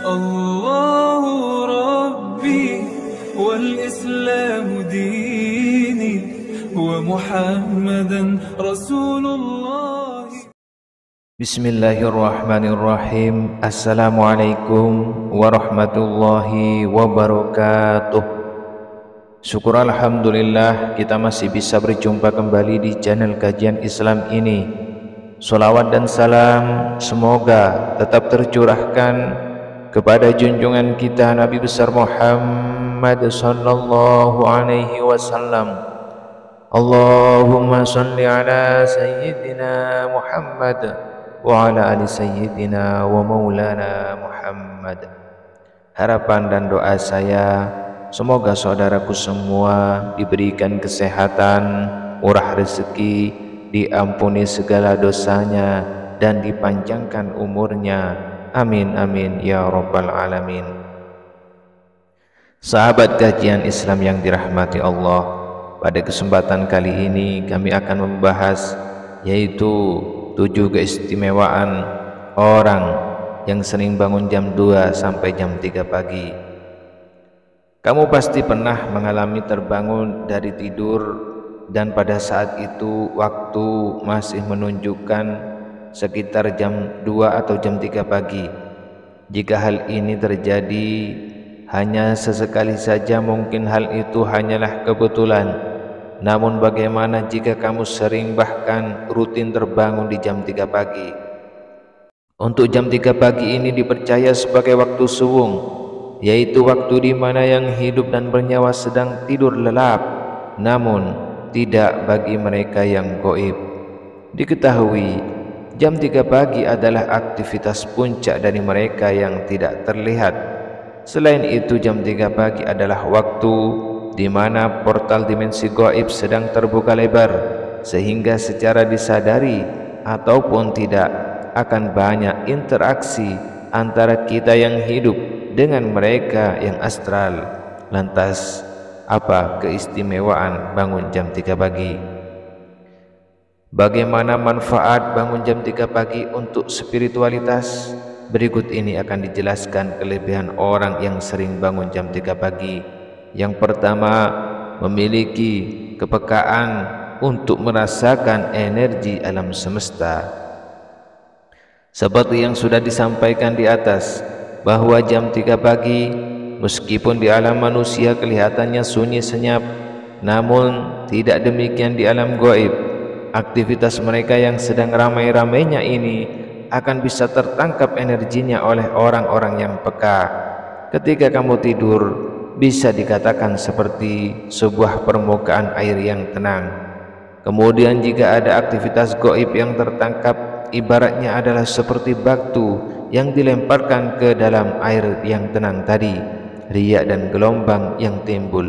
الله ربي والإسلام ديني ومحمدا رسول الله. Bismillahirrahmanirrahim. Assalamualaikum warahmatullahi wabarakatuh. Syukur alhamdulillah kita masih bisa berjumpa kembali di channel kajian Islam ini. Sholawat dan salam semoga tetap tercurahkan kepada junjungan kita Nabi besar Muhammad sallallahu alaihi wasallam. Allahumma sholli ala sayyidina Muhammad wa ala ali sayyidina wa maulana Muhammad. Harapan dan doa saya, semoga saudaraku semua diberikan kesehatan, murah rezeki, diampuni segala dosanya, dan dipanjangkan umurnya. Amin amin ya rabbal alamin. Sahabat kajian Islam yang dirahmati Allah, pada kesempatan kali ini kami akan membahas yaitu 7 keistimewaan orang yang sering bangun jam 2 sampai jam 3 pagi. Kamu pasti pernah mengalami terbangun dari tidur dan pada saat itu waktu masih menunjukkan sekitar jam 2 atau jam 3 pagi. Jika hal ini terjadi hanya sesekali saja, mungkin hal itu hanyalah kebetulan. Namun bagaimana jika kamu sering bahkan rutin terbangun di jam 3 pagi? Untuk jam 3 pagi ini dipercaya sebagai waktu suwung, yaitu waktu di mana yang hidup dan bernyawa sedang tidur lelap, namun tidak bagi mereka yang gaib. Diketahui jam 3 pagi adalah aktivitas puncak dari mereka yang tidak terlihat. Selain itu, jam 3 pagi adalah waktu di mana portal dimensi gaib sedang terbuka lebar, sehingga secara disadari ataupun tidak akan banyak interaksi antara kita yang hidup dengan mereka yang astral. Lantas apa keistimewaan bangun jam 3 pagi? Bagaimana manfaat bangun jam 3 pagi untuk spiritualitas? Berikut ini akan dijelaskan kelebihan orang yang sering bangun jam 3 pagi. Yang pertama, memiliki kepekaan untuk merasakan energi alam semesta. Seperti yang sudah disampaikan di atas, bahwa jam 3 pagi meskipun di alam manusia kelihatannya sunyi senyap, namun tidak demikian di alam gaib. Aktivitas mereka yang sedang ramai-ramainya ini akan bisa tertangkap energinya oleh orang-orang yang peka. Ketika kamu tidur, bisa dikatakan seperti sebuah permukaan air yang tenang. Kemudian jika ada aktivitas gaib yang tertangkap, ibaratnya adalah seperti batu yang dilemparkan ke dalam air yang tenang tadi, riak dan gelombang yang timbul.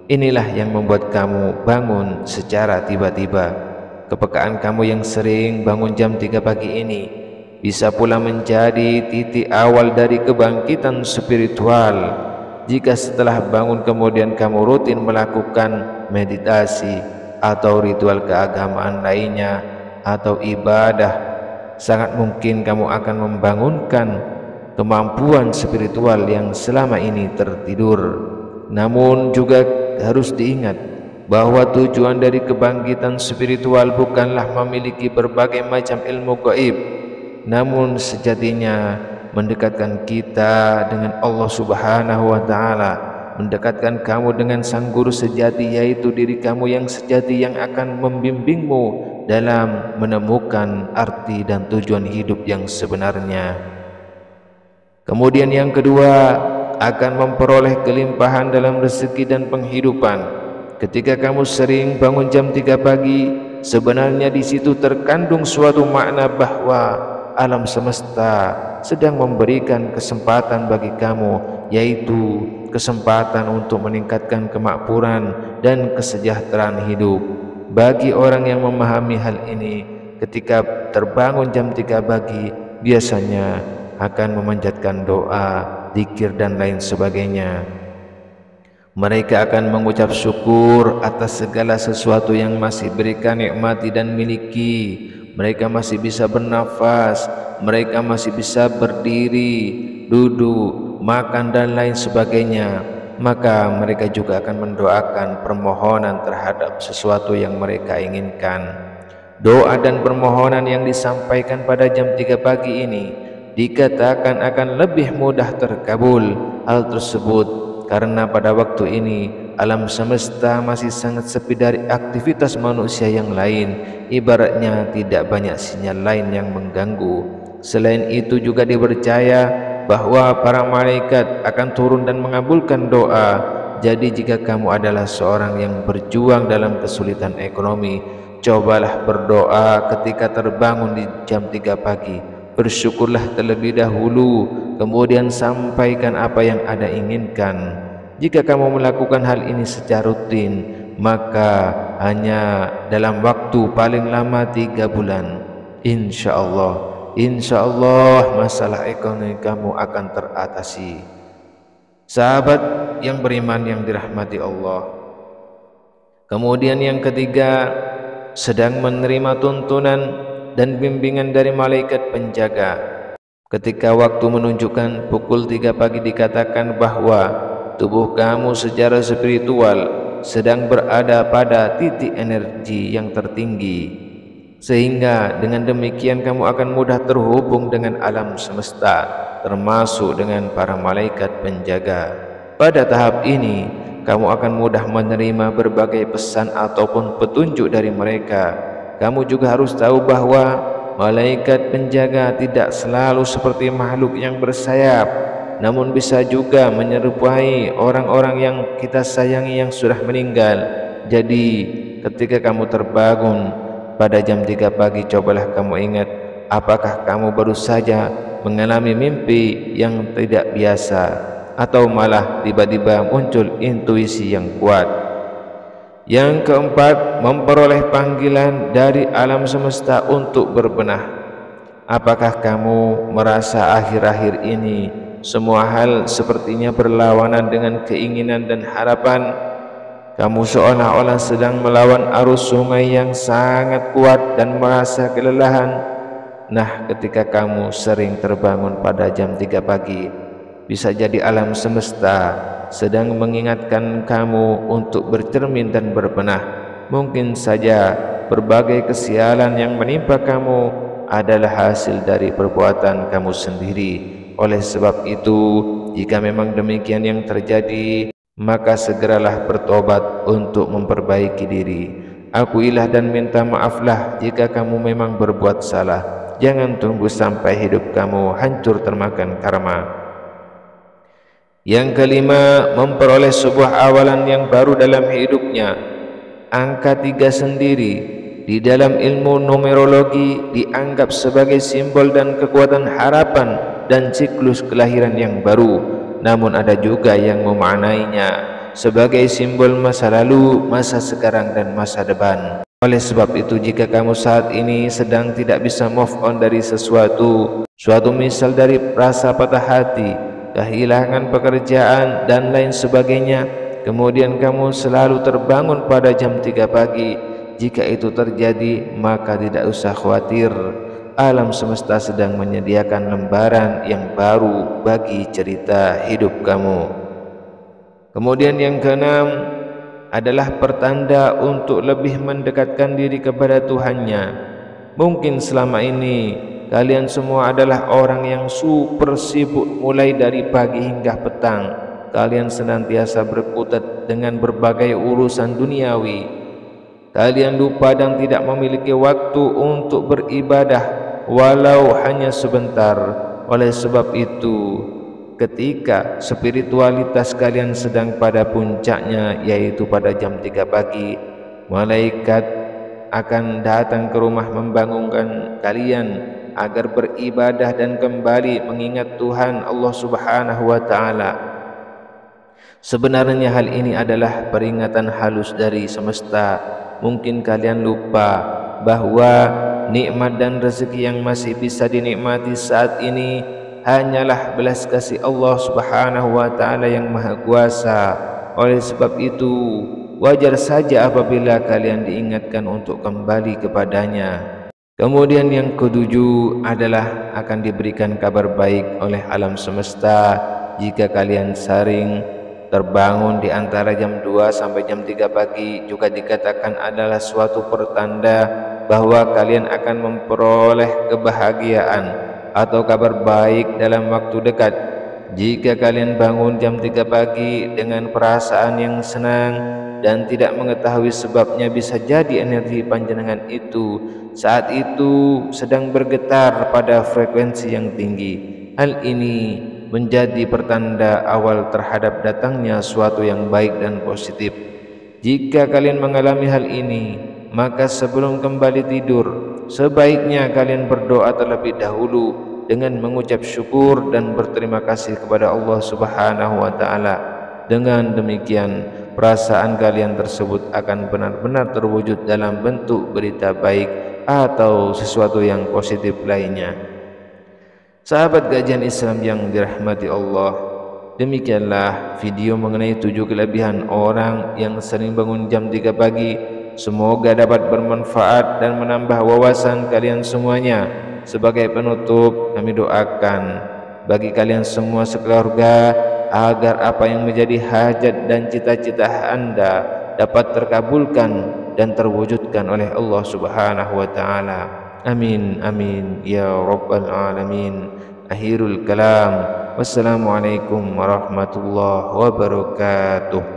Inilah yang membuat kamu bangun secara tiba-tiba. Kepekaan kamu yang sering bangun jam 3 pagi ini bisa pula menjadi titik awal dari kebangkitan spiritual. Jika setelah bangun kemudian kamu rutin melakukan meditasi atau ritual keagamaan lainnya atau ibadah, sangat mungkin kamu akan membangunkan kemampuan spiritual yang selama ini tertidur. Namun juga harus diingat bahwa tujuan dari kebangkitan spiritual bukanlah memiliki berbagai macam ilmu gaib, namun sejatinya mendekatkan kita dengan Allah Subhanahu wa ta'ala, mendekatkan kamu dengan sang guru sejati, yaitu diri kamu yang sejati yang akan membimbingmu dalam menemukan arti dan tujuan hidup yang sebenarnya. Kemudian yang kedua, akan memperoleh kelimpahan dalam rezeki dan penghidupan. Ketika kamu sering bangun jam 3 pagi, sebenarnya di situ terkandung suatu makna bahwa alam semesta sedang memberikan kesempatan bagi kamu, yaitu kesempatan untuk meningkatkan kemakmuran dan kesejahteraan hidup. Bagi orang yang memahami hal ini, ketika terbangun jam 3 pagi biasanya akan memanjatkan doa, zikir dan lain sebagainya. Mereka akan mengucap syukur atas segala sesuatu yang masih mereka nikmati dan miliki. Mereka masih bisa bernafas, mereka masih bisa berdiri, duduk, makan dan lain sebagainya, maka mereka juga akan mendoakan permohonan terhadap sesuatu yang mereka inginkan. Doa dan permohonan yang disampaikan pada jam 3 pagi ini dikatakan akan lebih mudah terkabul hal tersebut, karena pada waktu ini alam semesta masih sangat sepi dari aktivitas manusia yang lain, ibaratnya tidak banyak sinyal lain yang mengganggu. Selain itu juga dipercaya bahwa para malaikat akan turun dan mengabulkan doa. Jadi jika kamu adalah seorang yang berjuang dalam kesulitan ekonomi, cobalah berdoa ketika terbangun di jam 3 pagi. Bersyukurlah terlebih dahulu, kemudian sampaikan apa yang Anda inginkan. Jika kamu melakukan hal ini secara rutin, maka hanya dalam waktu paling lama 3 bulan, insya Allah masalah ekonomi kamu akan teratasi. Sahabat yang beriman yang dirahmati Allah, kemudian yang ketiga, sedang menerima tuntunan dan bimbingan dari malaikat penjaga. Ketika waktu menunjukkan pukul 3 pagi dikatakan bahwa tubuh kamu secara spiritual sedang berada pada titik energi yang tertinggi, sehingga dengan demikian kamu akan mudah terhubung dengan alam semesta, termasuk dengan para malaikat penjaga. Pada tahap ini kamu akan mudah menerima berbagai pesan ataupun petunjuk dari mereka. Kamu juga harus tahu bahwa malaikat penjaga tidak selalu seperti makhluk yang bersayap, namun bisa juga menyerupai orang-orang yang kita sayangi yang sudah meninggal. Jadi ketika kamu terbangun pada jam 3 pagi, cobalah kamu ingat, apakah kamu baru saja mengalami mimpi yang tidak biasa, atau malah tiba-tiba muncul intuisi yang kuat. Yang keempat, memperoleh panggilan dari alam semesta untuk berbenah. Apakah kamu merasa akhir-akhir ini semua hal sepertinya berlawanan dengan keinginan dan harapan? Kamu seolah-olah sedang melawan arus sungai yang sangat kuat dan merasa kelelahan. Nah, ketika kamu sering terbangun pada jam 3 pagi, bisa jadi alam semesta sedang mengingatkan kamu untuk bercermin dan berbenah. Mungkin saja berbagai kesialan yang menimpa kamu adalah hasil dari perbuatan kamu sendiri. Oleh sebab itu, jika memang demikian yang terjadi, maka segeralah bertobat untuk memperbaiki diri. Akuilah dan minta maaflah jika kamu memang berbuat salah. Jangan tunggu sampai hidup kamu hancur termakan karma. Yang kelima, memperoleh sebuah awalan yang baru dalam hidupnya. Angka 3 sendiri di dalam ilmu numerologi dianggap sebagai simbol dan kekuatan harapan dan siklus kelahiran yang baru. Namun ada juga yang memaknainya sebagai simbol masa lalu, masa sekarang dan masa depan. Oleh sebab itu, jika kamu saat ini sedang tidak bisa move on dari suatu misal dari rasa patah hati, kehilangan pekerjaan dan lain sebagainya, kemudian kamu selalu terbangun pada jam 3 pagi, jika itu terjadi maka tidak usah khawatir. Alam semesta sedang menyediakan lembaran yang baru bagi cerita hidup kamu. Kemudian yang keenam adalah pertanda untuk lebih mendekatkan diri kepada Tuhannya. Mungkin selama ini kalian semua adalah orang yang super sibuk, mulai dari pagi hingga petang. Kalian senantiasa berkutat dengan berbagai urusan duniawi. Kalian lupa dan tidak memiliki waktu untuk beribadah, walau hanya sebentar. Oleh sebab itu, ketika spiritualitas kalian sedang pada puncaknya, yaitu pada jam 3 pagi, malaikat akan datang ke rumah membangunkan kalian agar beribadah dan kembali mengingat Tuhan Allah Subhanahu wa Ta'ala. Sebenarnya hal ini adalah peringatan halus dari semesta. Mungkin kalian lupa bahwa nikmat dan rezeki yang masih bisa dinikmati saat ini hanyalah belas kasih Allah Subhanahu wa Ta'ala yang Maha Kuasa. Oleh sebab itu, wajar saja apabila kalian diingatkan untuk kembali kepadanya. Kemudian yang ketujuh adalah akan diberikan kabar baik oleh alam semesta jika kalian sering terbangun di antara jam 2 sampai jam 3 pagi, juga dikatakan adalah suatu pertanda bahwa kalian akan memperoleh kebahagiaan atau kabar baik dalam waktu dekat. Jika kalian bangun jam 3 pagi dengan perasaan yang senang dan tidak mengetahui sebabnya, bisa jadi energi panjenengan itu saat itu sedang bergetar pada frekuensi yang tinggi. Hal ini menjadi pertanda awal terhadap datangnya suatu yang baik dan positif. Jika kalian mengalami hal ini, maka sebelum kembali tidur, sebaiknya kalian berdoa terlebih dahulu dengan mengucap syukur dan berterima kasih kepada Allah Subhanahu wa taala. Dengan demikian, perasaan kalian tersebut akan benar-benar terwujud dalam bentuk berita baik atau sesuatu yang positif lainnya. Sahabat kajian Islam yang dirahmati Allah, demikianlah video mengenai 7 kelebihan orang yang sering bangun jam 3 pagi. Semoga dapat bermanfaat dan menambah wawasan kalian semuanya. Sebagai penutup, kami doakan bagi kalian semua sekeluarga agar apa yang menjadi hajat dan cita-cita Anda dapat terkabulkan dan terwujudkan oleh Allah Subhanahu wa taala. Amin amin ya rabbal alamin. Akhirul kalam. Wassalamualaikum warahmatullahi wabarakatuh.